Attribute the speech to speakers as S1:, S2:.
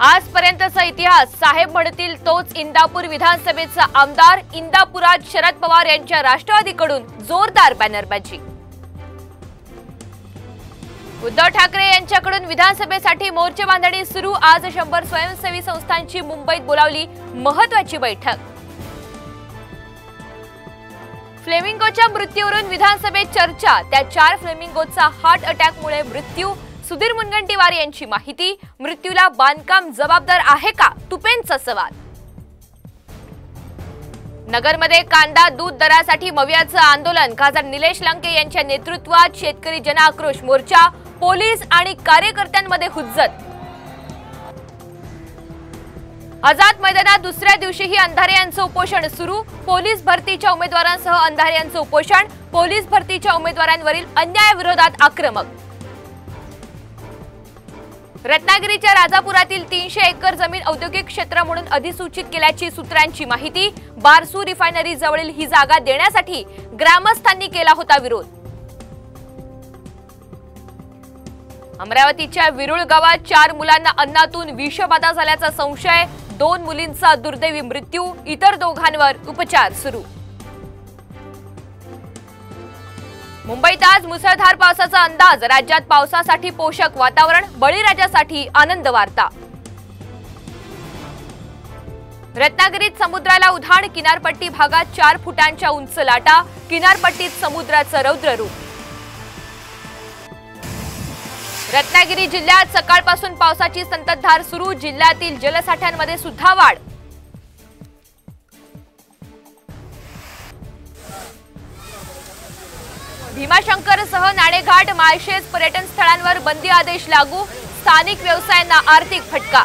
S1: आजपर्यंतचा इतिहास साहेब म्हणतील तोच इंदापूर विधानसभेचा आमदार। इंदापुरात शरद पवार यांच्या राष्ट्रवादीकडून जोरदार बॅनरबाजी। उद्धव ठाकरे यांच्याकडून विधानसभेसाठी मोर्चे बांधणी सुरू। आज 100 स्वयंसेवी संस्थांची मुंबईत बोलावली महत्त्वाची बैठक। फ्लेमिंगोच्या मृत्यूवरून विधानसभेत चर्चा। त्या 4 फ्लेमिंगोचा हार्ट अटॅकमुळे मृत्यू। सुधीर मुनगंटीवार यांची माहिती। मृत्यूला बांधकाम जबाबदार आहे का, तुपेंचा सवाल। नगरमध्ये कांदा दूध दरासाठी मवियाचं आंदोलन। खासदार निलेश लंके यांच्या नेतृत्वात शेतकरी जनआक्रोश मोर्चा। पोलीस आणि कार्यकर्त्यांमध्ये हुज्जत। आझाद मैदानात दुसऱ्या दिवशीही अंधारे यांचं उपोषण सुरू। पोलीस भरतीच्या उमेदवारांसह अंधारे यांचं उपोषण। पोलीस भरतीच्या उमेदवारांवरील अन्यायाविरोधात आक्रमक। रत्नागिरीच्या राजापुरातील 300 एकर जमीन औद्योगिक क्षेत्र म्हणून अधिसूचित केल्याची सूत्रांची माहिती। बारसू रिफायनरी जवळील ही जागा देण्यासाठी ग्रामस्थांनी केला होता विरोध। अमरावतीच्या विरुळ गावात 4 मुलांना अन्नातून विषबाधा झाल्याचा संशय। 2 मुलींचा दुर्दैवी मृत्यू। इतर दोघांवर उपचार सुरू। मुंबईत आज मुसळधार पावसाचा अंदाज। राज्यात पावसासाठी पोषक वातावरण। बळीराजासाठी आनंद वार्ता। रत्नागिरीत समुद्राला उधाण। किनारपट्टी भागात 4 फुटांच्या उंच लाटा। किनारपट्टीत समुद्राचं रौद्ररूप। रत्नागिरी जिल्ह्यात सकाळपासून पावसाची संततधार सुरू। जिल्ह्यातील जलसाठ्यांमध्ये सुद्धा वाढ। भीमाशंकरसह नाणेघाट, माळशेज पर्यटन स्थळांवर बंदी आदेश लागू। स्थानिक व्यवसायांना आर्थिक फटका।